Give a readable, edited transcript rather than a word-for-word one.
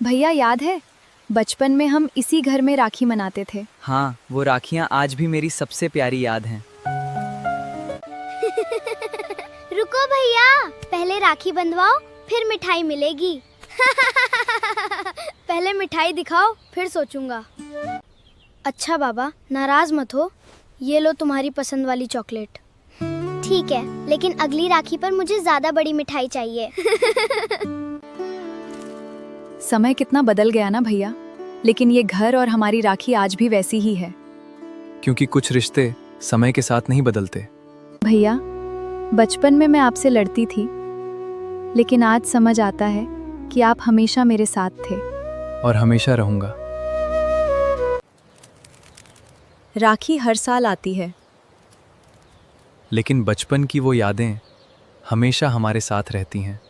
भैया याद है, बचपन में हम इसी घर में राखी मनाते थे। हाँ, वो राखियाँ आज भी मेरी सबसे प्यारी याद हैं। रुको भैया, पहले राखी बंधवाओ, फिर मिठाई मिलेगी। पहले मिठाई दिखाओ, फिर सोचूंगा। अच्छा बाबा, नाराज मत हो, ये लो तुम्हारी पसंद वाली चॉकलेट। ठीक है, लेकिन अगली राखी पर मुझे ज्यादा बड़ी मिठाई चाहिए। समय कितना बदल गया ना भैया, लेकिन ये घर और हमारी राखी आज भी वैसी ही है। क्योंकि कुछ रिश्ते समय के साथ नहीं बदलते। भैया, बचपन में मैं आपसे लड़ती थी, लेकिन आज समझ आता है कि आप हमेशा मेरे साथ थे। और हमेशा रहूंगा। राखी हर साल आती है, लेकिन बचपन की वो यादें हमेशा हमारे साथ रहती हैं।